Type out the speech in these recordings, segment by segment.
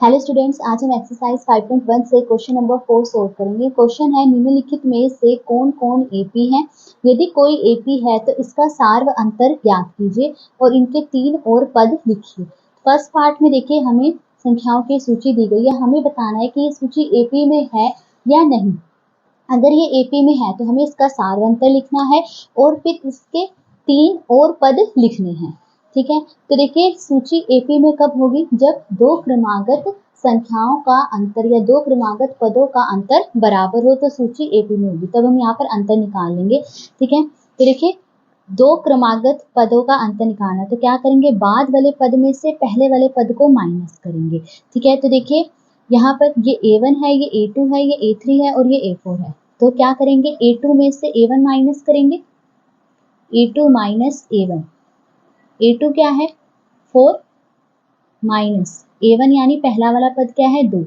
Hello students, आज हम exercise 5.1 से क्वेश्चन नंबर 4 सोल्व करेंगे। क्वेश्चन है निम्नलिखित में से कौन कौन एपी है। यदि कोई एपी है तो इसका सार व अंतर ज्ञात कीजिए और इनके 3 और पद लिखिए। फर्स्ट पार्ट में देखिए हमें संख्याओं की सूची दी गई है, हमें बताना है कि ये सूची एपी में है या नहीं। अगर ये एपी में है तो हमें इसका सार व अंतर लिखना है और फिर इसके 3 और पद लिखने हैं। ठीक है, तो देखिए सूची एपी में कब होगी, जब दो क्रमागत संख्याओं का अंतर या दो क्रमागत पदों का अंतर बराबर हो तो सूची एपी में होगी। तब हम यहाँ पर अंतर निकाल लेंगे। ठीक है, तो देखिए दो क्रमागत पदों का अंतर निकालना, तो क्या करेंगे, बाद वाले पद में से पहले वाले पद को माइनस करेंगे। ठीक है, तो देखिए यहाँ पर ये A1 है, ये A2 है, ये A3 है और ये A4 है। तो क्या करेंगे, A2 में से A1 माइनस करेंगे, A2 माइनस A1। A2 क्या है 4 माइनस A1 यानी पहला वाला पद क्या है 2,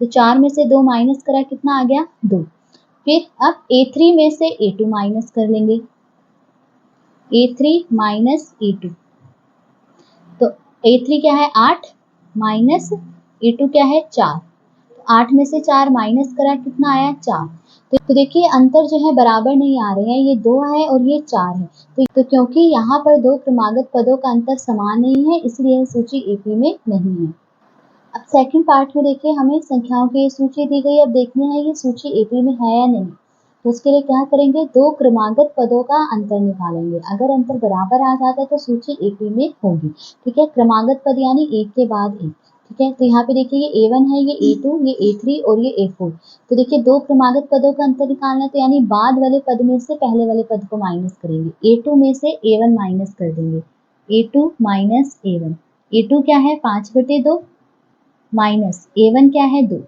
तो 4 में से 2 माइनस करा कितना आ गया 2। फिर अब A3 में से A2 माइनस कर लेंगे, A3 माइनस A2, तो A3 क्या है 8 माइनस A2 क्या है 4, 8 में से 4 माइनस करा कितना आया 4। तो देखिए अंतर जो है बराबर नहीं आ रहे हैं, ये 2 है और ये 4 है। तो क्योंकि यहाँ पर दो क्रमागत पदों का अंतर समान नहीं है इसलिए यह सूची एपी में नहीं है। अब सेकंड पार्ट में देखिए हमें संख्याओं की सूची दी गई, अब देखना है ये सूची एपी में है या नहीं। तो उसके लिए क्या करेंगे, दो क्रमागत पदों का अंतर निकालेंगे। अगर अंतर बराबर आ जाता है तो सूची एपी में होगी। ठीक है, क्रमागत पद यानी एक के बाद एक। ठीक है, तो यहाँ पे देखिए ये A1 है, ये A2, ये A3 और ये A4। तो देखिए दो क्रमागत पदों का अंतर निकालना है तो यानी बाद वाले पद में से पहले वाले पद को माइनस करेंगे। A2 में से A1 माइनस कर देंगे, A2 माइनस A1। A2 क्या है 5/2 माइनस A1 क्या है 2।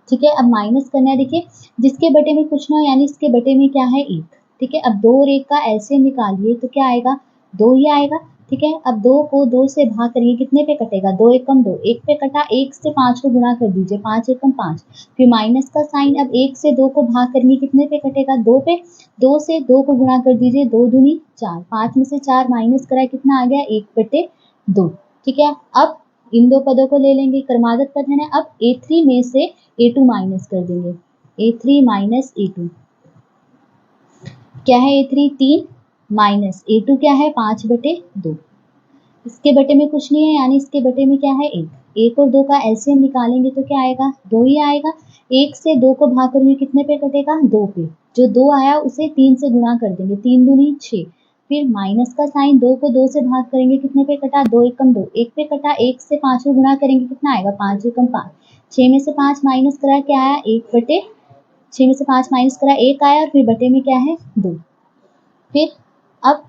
ठीक है, अब माइनस करना है, देखिए जिसके बटे में कुछ ना हो यानी इसके बटे में क्या है 1। ठीक है, अब 2 और 1 का एलसीएम निकालिए तो क्या आएगा 2 ही आएगा। ठीक है, अब 2 को 2 से भाग करिए कितने पे कटेगा 2 एकम 2, 1 पे कटा, 1 से 5 को गुणा कर दीजिए, 5 एकम 5। फिर माइनस का साइन, अब 1 से 2 को भाग करेंगे कितने पे कटेगा 2 पे, 2 से 2 को गुणा कर दीजिए, 2 दूनी 4, 5 में से 4 माइनस करा कितना आ गया 1/2। ठीक है, अब इन दो पदों को ले लेंगे, क्रमागत पद है ना। अब A3 में से A2 माइनस कर देंगे, A3 माइनस A2 क्या है A3 3 माइनस A2 क्या है 5/2। इसके बटे में कुछ नहीं है यानी इसके बटे में क्या है 1। 1 और 2 का एलसीएम निकालेंगे तो क्या आएगा 2 ही आएगा। 1 से 2 को भाग करेंगे कितने पे कटेगा 2 पे, जो 2 आया उसे 3 से गुणा कर देंगे, 3 दूनी 6। फिर माइनस का साइन, 2 को 2 से भाग करेंगे कितने पे कटा 2 एकम 2, 1 पे कटा, 1 से 5 को गुणा करेंगे कितना आएगा 5 एकम 5। 6 में से 5 माइनस करा क्या आया 1/6 में से 5 माइनस करा 1 आया और फिर बटे में क्या है 2। फिर अब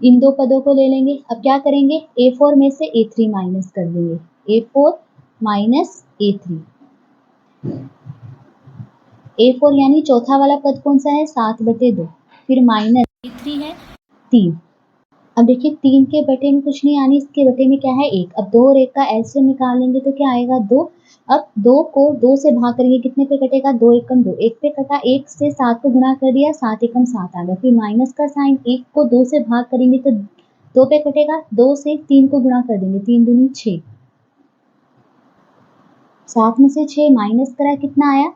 इन दो पदों को ले लेंगे, अब क्या करेंगे A4 में से A3 माइनस कर देंगे, A4 माइनस A3। A4 यानी चौथा वाला पद कौन सा है 7/2, फिर माइनस A3 है 3। अब देखिए 3 के बटे में कुछ नहीं यानी इसके बटे में क्या है 1। अब 2 और 1 का एलसीएम निकालेंगे तो क्या आएगा 2। अब 2 को 2 से भाग करेंगे कितने पे कटेगा 2 एकम 2, 1 पे कटा, 1 से 7 को गुणा कर दिया, 7 एकम 7 आ गया। फिर माइनस का साइन, 1 को 2 से भाग करेंगे तो 2 पे कटेगा, 2 से 3 को गुणा कर देंगे, 3 दूनी 6, 7 में से 6 माइनस करा कितना आया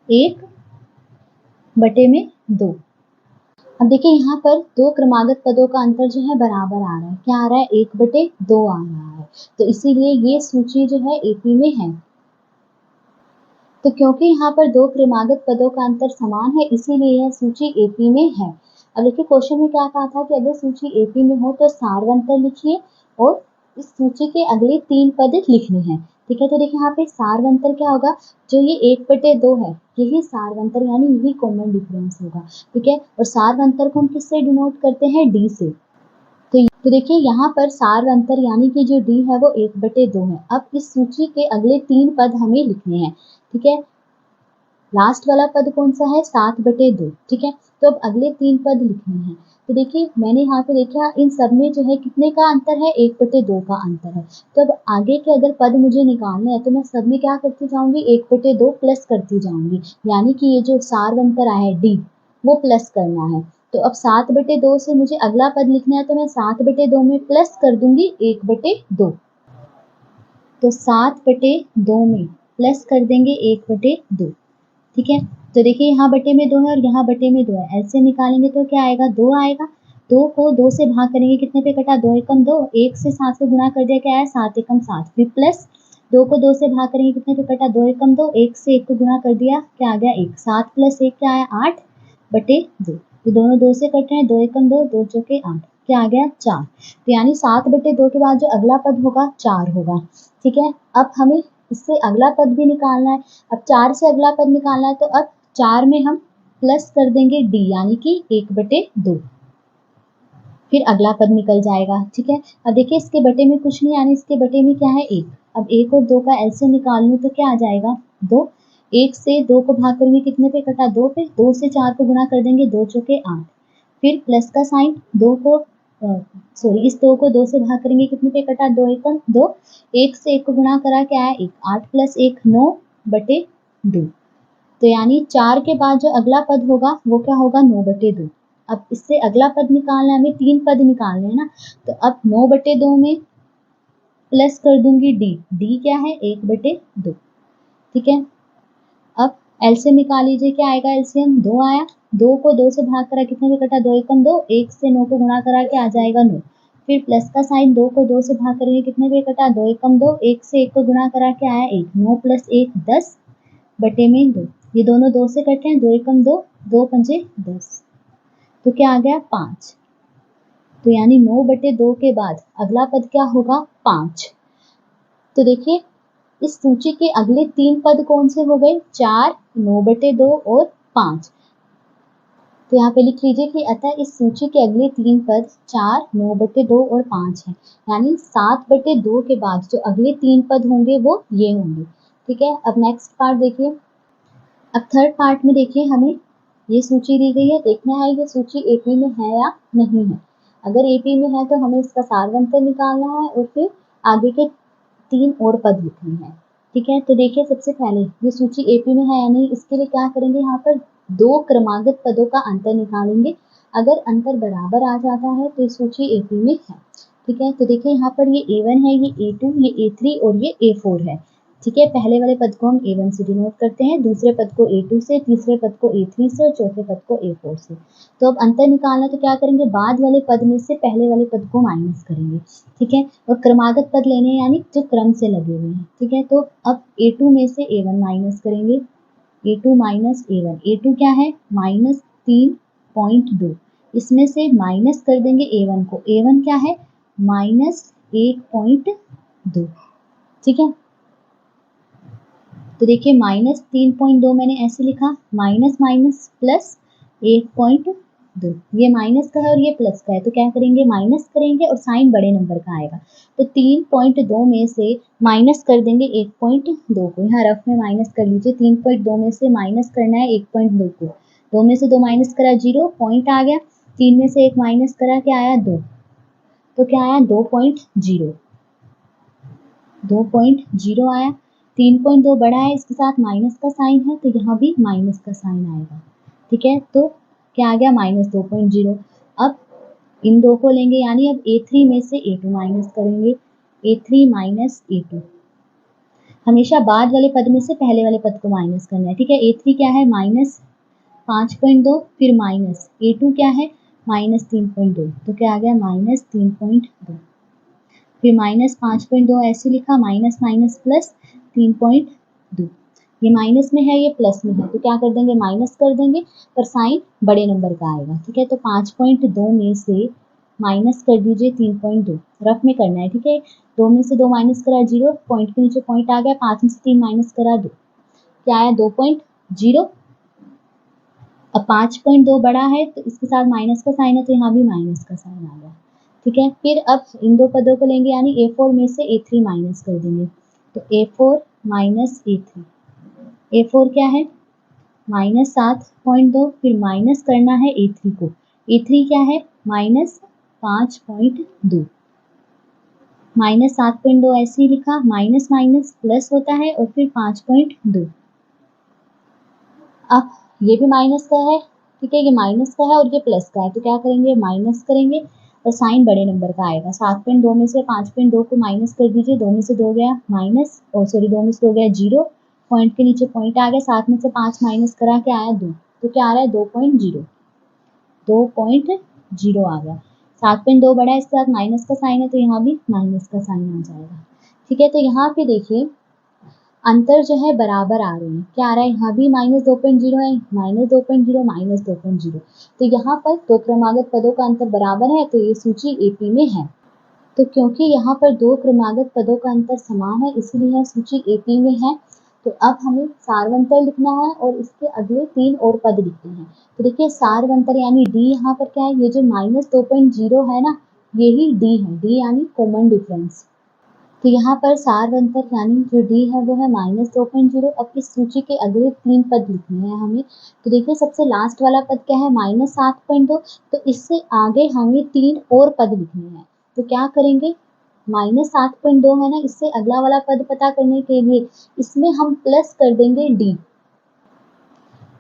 1/2। अब देखिए यहाँ पर दो क्रमागत पदों का अंतर जो है बराबर आ रहा है, क्या आ रहा है 1/2 आ रहा है, तो इसीलिए ये सूची जो है एपी में है। तो क्योंकि यहाँ पर दो क्रमागत पदों का अंतर समान है इसीलिए यह सूची एपी में है। अब देखिए क्वेश्चन में क्या कहा था कि अगर सूची एपी में हो तो सारवंतर लिखिए और इस सूची के अगले 3 पद लिखने हैं। ठीक है, तो देखिए यहाँ पे सारवंतर क्या होगा, जो ये 1/2 है यही सारवंतर यानी यही कॉमन डिफरेंस होगा। ठीक है, और सारवंतर को हम किससे डिनोट करते हैं डी से। तो देखिए यहाँ पर सारवंतर यानी कि जो डी है वो 1/2 है। अब इस सूची के अगले 3 पद हमें लिखने हैं। ठीक है, लास्ट वाला पद कौन सा है 7/2। ठीक है, तो अब अगले 3 पद लिखने हैं। तो देखिए मैंने यहाँ पे देखा इन सब में जो है कितने का अंतर है 1/2 का अंतर है। तो अब आगे के अगर पद मुझे निकालने हैं तो मैं सब में क्या करती जाऊंगी 1/2 प्लस करती जाऊंगी, यानी कि ये जो सारवंतर आया है डी वो प्लस करना है। तो अब 7/2 से मुझे अगला पद लिखना है तो मैं 7/2 में प्लस कर दूंगी 1/2। तो 7/2 में प्लस कर देंगे 1/2। ठीक है, तो देखिए यहाँ बटे में 2 है और यहाँ बटे में 2 है, एलसीएम निकालेंगे तो क्या आएगा, 2 आएगा। 2 को 2 से भाग करेंगे, कितने पे कटा, 2 एकम 2, 1 से 7 को गुणा कर दिया, क्या आया, 7 एकम 7, फिर प्लस 2 को 2 से भाग करेंगे, कितने पे कटा, 2 एकम 2, 1 से 1 को गुणा कर दिया, क्या आ गया 1, 7 प्लस 1 क्या आया 8/2। ये दोनों 2 से कट रहे हैं, 2 एकम 2, 2 चौके 8, क्या आ गया 4। तो यानी 7/2 के बाद जो अगला पद होगा 4 होगा। ठीक है, अब हमें इससे अगला पद भी निकालना है। अब 4 से अगला पद निकालना है, तो अब 4 में हम प्लस कर देंगे डी, यानी कि 1/2, फिर अगला पद निकल जाएगा। ठीक है, अब देखिए इसके बटे में कुछ नहीं, यानी इसके बटे में क्या है 1। अब 1 और 2 का एलसीएम निकाल लूँ तो क्या आ जाएगा 2। 1 से 2 को भाग करूंगी, कितने पे कटा, 2 पे, 2 से 4 को गुणा कर देंगे, 2 चौके 8, फिर प्लस का साइन, 2 को सॉरी इस 2 को 2 से भाग करेंगे, कितने पे कटा, 2 एकम 2, 1 से 1 को गुणा करा, क्या है 1, 8 प्लस 1 9/2। तो यानी 4 के बाद जो अगला पद होगा वो क्या होगा 9/2। अब इससे अगला पद निकालना है, हमें 3 पद निकालने हैं ना, तो अब 9/2 में प्लस कर दूंगी डी, डी क्या है 1/2। ठीक है, अब एलसीएम निकाल लीजिए, क्या आएगा एलसीएम, 2 आया, 2 को 2 से भाग करा, कितने पे कटा, 2 एकम 2, 1 से 9 को गुणा करा के आ जाएगा 9, फिर प्लस का साइन, 2 को 2 से भाग करेंगे, कितने पे कटा, 2 एकम 2, 1 से 1 को गुणा करा के आया 1, 9 प्लस 1 10/2। ये दोनों 2 से कटे हैं, 2 एकम 2, 2 पंजे 10, तो क्या आ गया 5। तो यानी 9/2 के बाद अगला पद क्या होगा 5। तो देखिए इस सूची के अगले 3 पद कौन से हो गए, 4, 9/2 और 5। तो यहाँ पे लिख लीजिए कि अतः इस सूची के अगले 3 पद 4, 9/2 और 5 हैं, यानी 7/2 के बाद जो अगले 3 पद होंगे वो ये होंगे। ठीक है, अब नेक्स्ट पार्ट देखिए। अब थर्ड पार्ट में देखिए हमें ये सूची दी गई है, देखना है ये सूची एपी में है या नहीं है। अगर एपी में है तो हमें इसका सारवंतर निकालना है और फिर आगे के 3 और पद लिखने हैं। ठीक है, तो देखिए सबसे पहले ये सूची एपी में है या नहीं, इसके लिए क्या करेंगे, यहाँ पर 2 क्रमागत पदों का अंतर निकालेंगे। अगर अंतर बराबर आ जाता है तो ये सूची एपी में है। ठीक है, तो देखिए यहाँ पर ये A1 है, ये A2, ये A3 और ये A4 है। ठीक है, पहले वाले पद को हम A1 से डिनोट करते हैं, दूसरे पद को A2 से, तीसरे पद को A3 से और चौथे पद को A4 से। तो अब अंतर निकालना तो क्या करेंगे, बाद वाले पद में से पहले वाले पद को माइनस करेंगे। ठीक है, और क्रमागत पद लेने यानी जो क्रम से लगे हुए हैं। ठीक है, तो अब A2 में से A1 माइनस करेंगे, A2 माइनस A1, A2 क्या है -3.2, इसमें से माइनस कर देंगे A1 को, A1 क्या है -1.2। ठीक है, तो देखिए -3.2 मैंने ऐसे लिखा, माइनस माइनस प्लस 1.2, ये माइनस का है और ये प्लस का है, तो क्या करेंगे माइनस करेंगे और साइन बड़े नंबर का आएगा, तो 3.2 में से माइनस कर देंगे 1.2 को, यहाँ रफ में माइनस कर लीजिए, 3.2 में से माइनस करना है 1.2 को, 2 में से 2 माइनस करा 0 पॉइंट आ गया, 3 में से 1 माइनस करा क्या आया 2, तो क्या आया 2.0, 2.0 आया। 3.2 बड़ा है, इसके साथ माइनस का साइन है, तो यहाँ भी माइनस का साइन आएगा। ठीक है, तो क्या आ गया -2.0। अब इन दो को लेंगे, यानी अब A3 में से A2 माइनस करेंगे, A3 माइनस A2, हमेशा बाद वाले पद में से पहले वाले पद को माइनस करना है। ठीक है, A3 क्या है -5.2, फिर माइनस A2 क्या है -3.2, तो क्या आ गया -3.2, फिर -5.2 ऐसे लिखा, माइनस माइनस प्लस 3.2, ये माइनस में है ये प्लस में है, तो क्या कर देंगे माइनस कर देंगे, पर साइन बड़े नंबर का आएगा। ठीक है, तो 5.2 में से माइनस कर दीजिए 3.2, रफ में करना है। ठीक है, 2 में से 2 माइनस करा 0, पॉइंट के नीचे पॉइंट आ गया, 5 में से 3 माइनस करा 2, क्या आया 2.0। अब 5.2 बड़ा है तो इसके साथ माइनस का साइन है, तो यहाँ भी माइनस का साइन आ गया। ठीक है, फिर अब इन दो पदों को लेंगे, यानी A4 में से A3 माइनस कर देंगे, तो A4 माइनस A3, A4 क्या है -7.2, फिर माइनस करना है A3 को, A3 क्या है -5.2, -7.2 ऐसे ही लिखा, माइनस माइनस प्लस होता है और फिर 5.2। अब ये भी माइनस का है, ठीक है, ये माइनस का है और ये प्लस का है, तो क्या करेंगे माइनस करेंगे, और साइन बड़े नंबर का आएगा। 7.2 में से 5.2 को माइनस कर दीजिए, 2 में से 2 गया माइनस, और सॉरी 2 में से 2 गया 0, पॉइंट के नीचे पॉइंट आ गया, 7 में से 5 माइनस करा के आया 2, तो क्या आ रहा है 2.0, 2.0 आ गया। 7.2 बड़ा है, इसके बाद माइनस का साइन है तो यहाँ भी माइनस का साइन आ जाएगा। ठीक है, तो यहाँ पे देखिए अंतर जो है बराबर आ रहे हैं। क्या आ रहा है, यहाँ भी -2.0 है, -2.0 -2.0, तो यहाँ पर दो क्रमागत पदों का अंतर बराबर है, तो ये सूची एपी में है। तो क्योंकि यहाँ पर दो क्रमागत पदों का अंतर समान है, इसलिए यह सूची एपी में है। तो अब हमें सारवंतर लिखना है और इसके अगले 3 और पद लिखने हैं। तो देखिए सारवंतर यानी डी, यहाँ पर क्या है, ये जो -2.0 है ना, यही डी है, डी यानी कॉमन डिफरेंस। तो यहाँ पर सारवंतर यानी जो डी है वो है -2.0। अब इस सूची के अगले 3 पद लिखने हैं हमें। तो देखिए सबसे लास्ट वाला पद क्या है, -7.2, तो इससे आगे हमें 3 और पद लिखने हैं। तो क्या करेंगे, -7.2 है ना, इससे अगला वाला पद पता करने के लिए इसमें हम प्लस कर देंगे डी।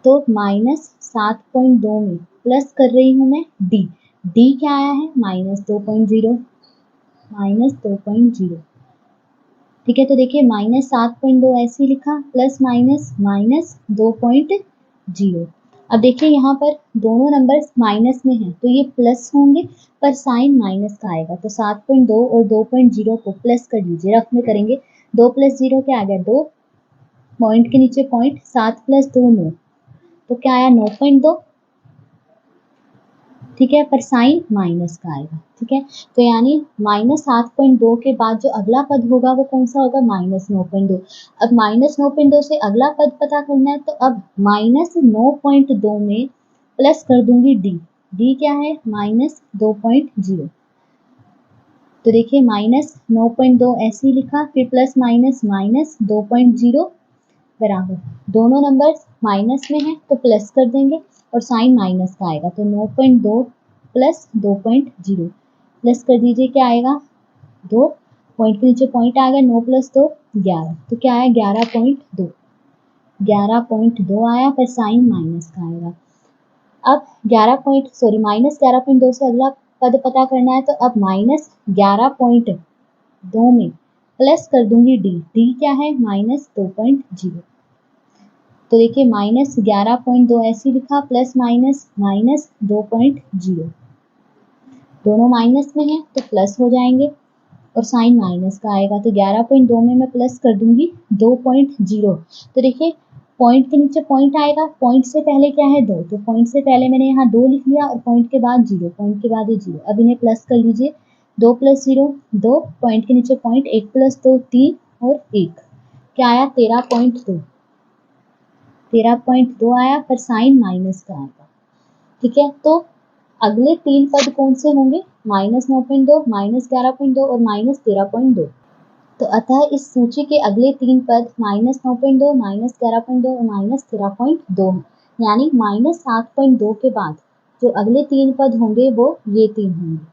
तो -7.2 में प्लस कर रही हूँ मैं डी, डी क्या आया है -2.0, -2.0। ठीक है, तो देखिए -7.2 ऐसे ही लिखा, प्लस माइनस -2.0। अब देखिए यहाँ पर दोनों नंबर्स माइनस में हैं, तो ये प्लस होंगे पर साइन माइनस का आएगा। तो 7.2 और 2.0 को प्लस कर लीजिए, रफ में करेंगे, 2 + 0 क्या आ गया 2, पॉइंट के नीचे पॉइंट, 7 + 2 9, तो क्या आया 9.2। ठीक है, पर साइन माइनस का आएगा। ठीक है, तो यानी -7.2 के बाद जो अगला पद होगा वो कौन सा होगा, -9.2। अब -9.2 से अगला पद पता करना है, तो अब -9.2 में प्लस कर दूंगी डी, डी क्या है -2.0। तो देखिए -9.2 ऐसे ही लिखा, फिर प्लस माइनस -2.0 बराबर, दोनों नंबर्स माइनस में हैं तो प्लस कर देंगे और साइन माइनस का आएगा। तो 9.2 प्लस 2.0 प्लस कर दीजिए, क्या आएगा 2, पॉइंट के नीचे पॉइंट आ गया, 9 + 2 11, तो क्या आया 11.2, 11.2 आया, पर साइन माइनस का आएगा। अब -11.2 से अगला पद पता करना है, तो अब -11.2 में प्लस कर दूंगी डी, डी क्या है -2.0। तो देखिए -11.2 ऐसे लिखा, प्लस माइनस -2.0, दोनों माइनस में है तो प्लस हो जाएंगे और साइन माइनस का आएगा। तो 11.2 में मैं प्लस कर दूंगी 2.0। तो देखिए पॉइंट के नीचे पॉइंट आएगा, पॉइंट से पहले क्या है 2, तो पॉइंट से पहले मैंने यहाँ 2 लिख लिया और पॉइंट के बाद 0, पॉइंट के बाद ये 0। अब इन्हें प्लस कर लीजिए, 2 + 0 2, पॉइंट के नीचे पॉइंट, 1 + 2 3 और 1, क्या आया 13.2, 13.2 आया, पर साइन माइनस का आएगा। ठीक है, तो अगले 3 पद कौन से होंगे, -9.2, -11.2 और -13.2। तो अतः इस सूची के अगले 3 पद -9.2, -11.2 और -13.2 हैं, यानी -7.2 के बाद जो अगले 3 पद होंगे वो ये 3 होंगे।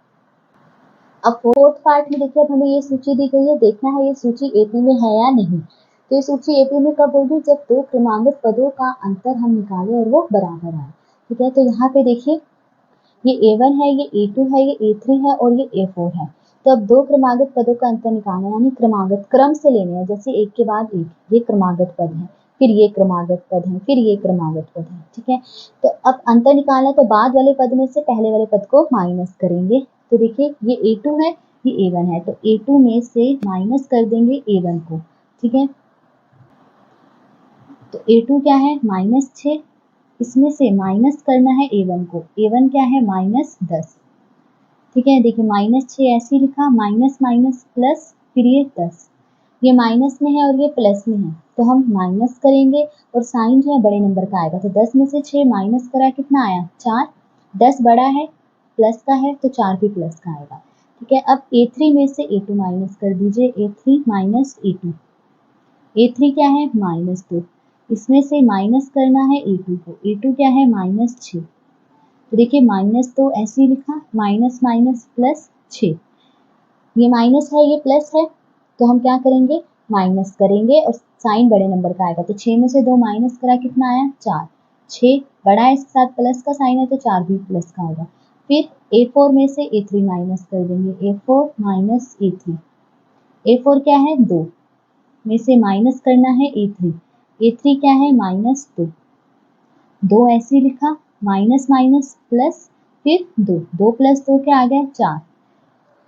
अब फोर्थ पार्ट में देखिए, अब हमें ये सूची दी गई है, देखना है ये सूची एपी में है या नहीं। तो ये सूची एपी में कब होगी, जब दो क्रमांकित पदों का अंतर हम निकालें और वो बराबर आए। ठीक है, तो यहाँ पे देखिए ये A1 है, ये A2 है, ये A3 है और ये A4 है। तो अब दो क्रमागत पदों का अंतर निकालना है, यानी क्रमागत क्रम से लेने हैं, जैसे एक के बाद एक, ये क्रमागत पद है, फिर ये क्रमागत पद है, फिर ये क्रमागत पद है। ठीक है, तो अब अंतर निकालना है, तो बाद वाले पद में से पहले वाले पद को माइनस करेंगे। तो देखिए ये A2 है, ये A1 है, तो A2 में से माइनस कर देंगे A1 को। ठीक है, तो A2 क्या है -6, इसमें से माइनस करना है A1 को, A1 क्या है -10। ठीक है, देखिए -6 ऐसे लिखा, माइनस माइनस प्लस, फिर ये 10, ये माइनस में है और ये प्लस में है, तो हम माइनस करेंगे और साइन जो है बड़े नंबर का आएगा। तो 10 में से 6 माइनस करा, कितना आया 4, 10 बड़ा है प्लस का है तो 4 भी प्लस का आएगा। ठीक है, अब A3 में से A2 माइनस कर दीजिए, A3 माइनस A2, A3 क्या है -2, इसमें से माइनस करना है A2 को, A2 क्या है -6। तो देखिए -2 ऐसे ही लिखा, माइनस माइनस प्लस 6, ये माइनस है ये प्लस है, तो हम क्या करेंगे माइनस करेंगे और साइन बड़े नंबर का आएगा। तो 6 में से 2 माइनस करा, कितना आया 4, 6 बड़ा है, इसके साथ प्लस का साइन है तो 4 भी प्लस का होगा। फिर A4 में से A3 माइनस कर देंगे, A4 माइनस A3। A4 क्या है 2 में से माइनस करना है A3, A3 क्या है -2, 2 ऐसे लिखा, माइनस माइनस प्लस, फिर 2, 2 प्लस 2 क्या आ गया 4।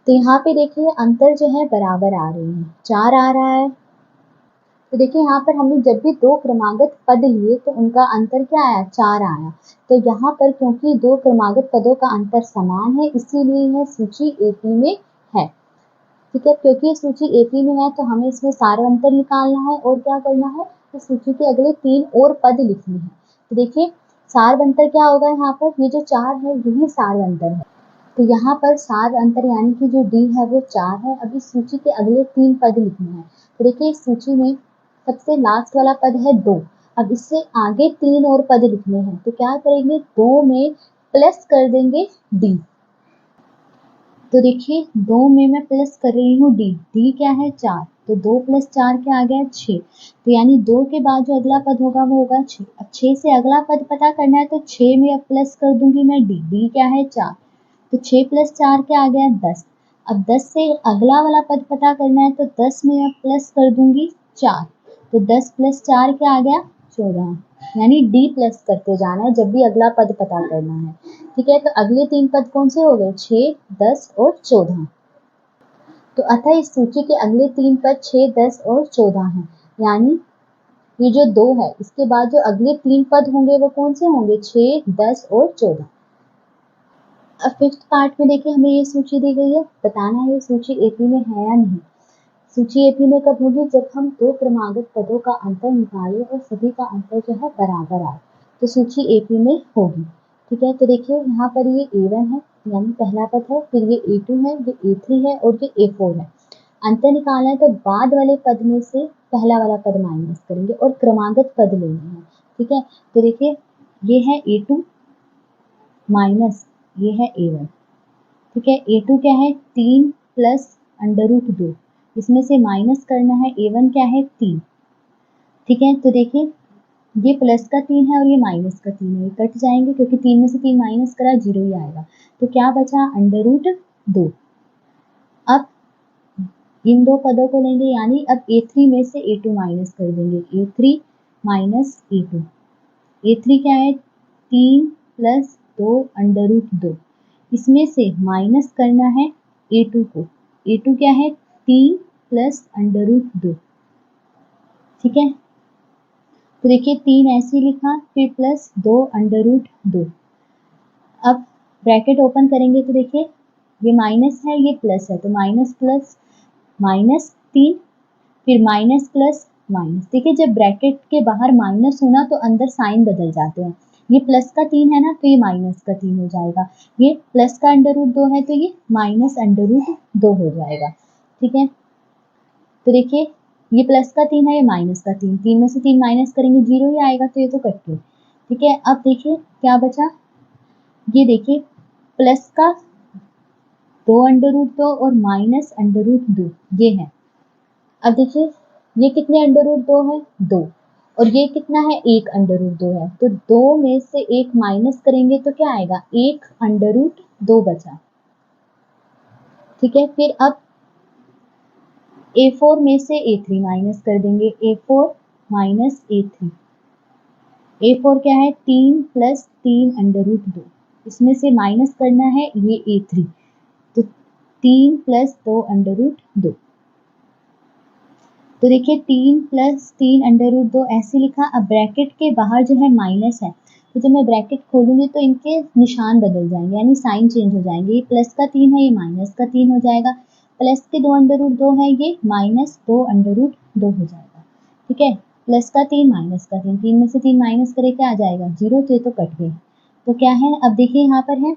तो यहाँ पे देखिए अंतर जो है बराबर आ रहे हैं, 4 आ रहा है। तो देखिए यहाँ पर हमने जब भी दो क्रमागत पद लिए तो उनका अंतर क्या आया 4 आया। तो यहाँ पर क्योंकि दो क्रमागत पदों का अंतर समान है इसीलिए यह सूची AP में है। ठीक है, क्योंकि ये सूची AP में है तो हमें इसमें सार अंतर निकालना है और क्या करना है, तो सूची के अगले 3 और पद लिखने हैं। तो देखिए सार अंतर क्या होगा, यहाँ पर ये जो 4 है यही सार अंतर है। तो यहाँ पर सार अंतर यानी कि जो D है वो 4 है। अब इस सूची के अगले 3 पद लिखने हैं। तो देखिए इस सूची में सबसे लास्ट वाला पद है 2। अब इससे आगे 3 और पद लिखने हैं तो क्या करेंगे, 2 में प्लस कर देंगे D। तो देखिए 2 में मैं प्लस कर रही हूँ D क्या है 4, तो 2 प्लस 4 क्या आ गया 6। तो यानी 2 के बाद जो अगला पद होगा वो होगा 6। अब 6 से अगला पद पता करना है तो 6 में अब प्लस कर दूंगी मैं D क्या है 4, तो 6 प्लस 4 क्या आ गया 10। अब 10 से अगला वाला पद पता करना है तो 10 में अब प्लस कर दूंगी 4, तो 10 प्लस 4 क्या आ गया 14। यानी D प्लस करते जाना है जब भी अगला पद पता करना है। ठीक है, तो अगले 3 पद कौन से हो गए 6, 10 और 14। तो अतः इस सूची के अगले 3 पद 6, 10 और 14 हैं। यानी ये जो 2 है इसके बाद जो अगले 3 पद होंगे वो कौन से होंगे 6, 10 और 14। अब 5th पार्ट में देखिए हमें ये सूची दी गई है, बताना है ये सूची AP में है या नहीं। सूची AP में कब होगी, जब हम दो क्रमागत पदों का अंतर निकालें और सभी का अंतर जो है बराबर आए तो सूची AP में होगी। ठीक है, तो देखिए यहाँ पर ये A1 है यानी पहला पद है, फिर ये A2 है, ये A3 है और ये A4 है। अंतर निकालना है तो बाद वाले पद में से पहला वाला पद माइनस करेंगे और क्रमागत पद लेने हैं। ठीक है, तो देखिए ये है A2 माइनस ये है A1। ठीक है, A2 क्या है 3 प्लस √2, इसमें से माइनस करना है A1 क्या है 3। ठीक है, तो देखिए ये प्लस का 3 है और ये माइनस का 3 है, ये कट जाएंगे क्योंकि 3 में से 3 माइनस करा 0 ही आएगा। तो क्या बचा √2। अब इन दो पदों को लेंगे यानी अब A3 में से A2 माइनस कर देंगे, A3 माइनस A2। A3 क्या है 3 प्लस 2 √2, इसमें से माइनस करना है A2 को। A2 क्या है 3 प्लस √2। ठीक है, तो देखिए 3 ऐसे लिखा फिर प्लस 2 √2। अब ब्रैकेट ओपन करेंगे तो देखिए ये माइनस है ये प्लस है, तो माइनस प्लस माइनस 3 फिर माइनस प्लस माइनस। देखिए जब ब्रैकेट के बाहर माइनस होना तो अंदर साइन बदल जाते हैं। ये प्लस का 3 है ना तो ये माइनस का 3 हो जाएगा, ये प्लस का √2 है तो ये माइनस √2 हो जाएगा। ठीक है, तो देखिए ये प्लस का 3 है ये माइनस का 3, 3 में से 3 माइनस करेंगे 0 ही आएगा तो ये तो कट गए। ठीक है, अब देखिए क्या बचा, ये देखिए प्लस का 2 और माइनस √2 ये है। अब देखिए ये कितने √2 है 2 और ये कितना है 1 √2 है, तो 2 में से 1 माइनस करेंगे तो क्या आएगा 1 √2 बचा। ठीक है, फिर अब A4 में से A3 माइनस कर देंगे, A4 माइनस A3। A4 क्या है 3 प्लस 3 √2, इसमें से माइनस करना है ये A3, तो 3 प्लस 2 √2। तो देखिए 3 प्लस 3 √2 ऐसे लिखा। अब ब्रैकेट के बाहर जो है माइनस है तो जब मैं ब्रैकेट खोलूंगी तो इनके निशान बदल जाएंगे यानी साइन चेंज हो जाएंगे, ये प्लस का 3 है ये माइनस का 3 हो जाएगा, प्लस के 2 √2 है ये माइनस 2 √2 हो जाएगा। ठीक है, प्लस का 3 माइनस का 3, 3 में से 3 माइनस करे क्या आ जाएगा 0, तो ये तो कट गए। तो क्या है, अब देखिए यहाँ पर है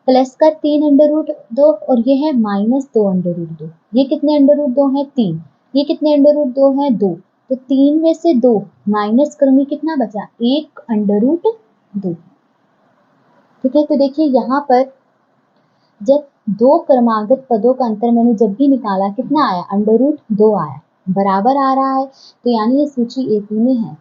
प्लस का 3 √2 और ये है माइनस 2 √2। ये कितने √2 है 3, ये कितने √2 है 2, तो 3 में से 2 माइनस करूंगी कितना बचा 1 √2। ठीक है, तो देखिए यहाँ पर जब दो क्रमागत पदों का अंतर मैंने जब भी निकाला कितना आया √2 आया, बराबर आ रहा है, तो यानी ये सूची AP में है।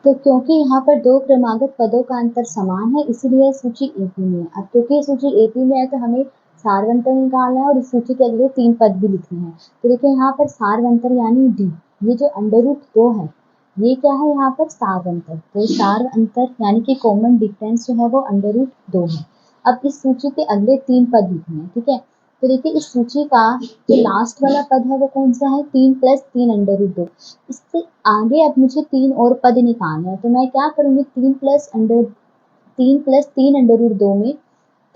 तो क्योंकि यहाँ पर दो क्रमागत पदों का अंतर समान है इसलिए यह सूची एपी में है। अब क्योंकि ये सूची एपी में है तो हमें सारवंतर निकालना है और इस सूची के अगले 3 पद भी लिखने हैं। तो देखिए यहाँ पर सारवंतर यानी डी, ये जो √2 है ये क्या है यहाँ पर सारवंतर, तो सार अंतर यानी कि कॉमन डिफरेंस जो है वो √2 है। अब इस सूची के अगले 3 पद लिखने हैं, ठीक है। तो देखिए इस सूची का जो लास्ट वाला पद है वो कौन सा है, 3 + 3√2। इससे आगे अब मुझे 3 और पद निकालने हैं, तो मैं क्या करूंगी 3 + 3√2 में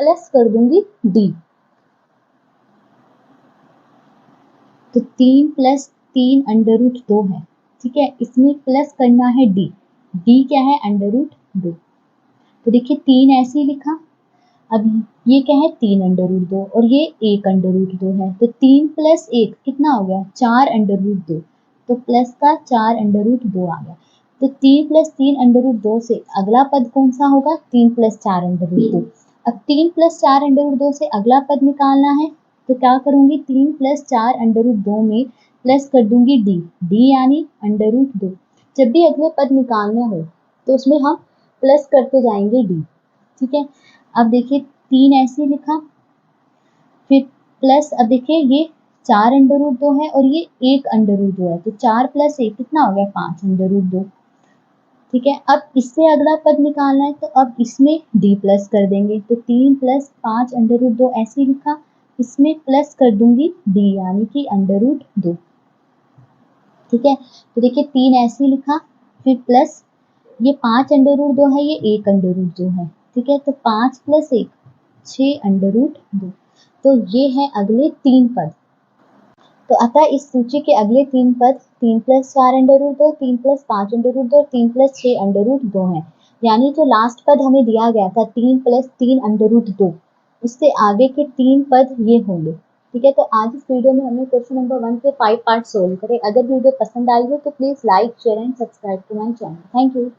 प्लस कर दूंगी डी। तो 3 + 3√2 है, ठीक है, इसमें प्लस करना है डी। डी क्या है √2। तो देखिए 3 ऐसे ही लिखा। अब ये क्या है 3√2 और ये 1√2 है, तो 3 + 1 कितना हो गया 4√2। तो प्लस का 4√2 आ गया। तो 3 + 3√2 से अगला पद कौन सा होगा 3 + 4√2। अब 3 + 4√2 से अगला पद निकालना है, तो क्या करूंगी 3 + 4√2 में प्लस कर दूंगी डी। डी यानी √2। जब भी अगले पद निकालने हो तो उसमें हम प्लस करते जाएंगे डी, ठीक है। अब देखिए 3 ऐसे लिखा, फिर प्लस, अब देखिए ये 4√2 है और ये 1√2 है, तो 4 + 1 कितना हो गया 5√2, ठीक है। अब इससे अगला पद निकालना है तो अब इसमें डी प्लस कर देंगे, तो 3 + 5√2 ऐसे लिखा, इसमें प्लस कर दूंगी डी यानी कि √2, ठीक है। तो देखिए 3 ऐसे लिखा, फिर प्लस ये 5√2 है, ये 1√2 है, ठीक है। तो 5 + 1 6√2। तो ये है अगले 3 पद। तो अतः इस सूची के अगले 3 पद 3 + 4√2, 3 + 5√2 और 3 + 6√2 हैं। यानी जो लास्ट पद हमें दिया गया था 3 + 3√2, उससे आगे के 3 पद ये होंगे, ठीक है। तो आज इस वीडियो में हमने क्वेश्चन नंबर 1 के 5 पार्ट सोल्व करे। अगर वीडियो पसंद आई हो तो please like, share and subscribe to my channel. Thank you.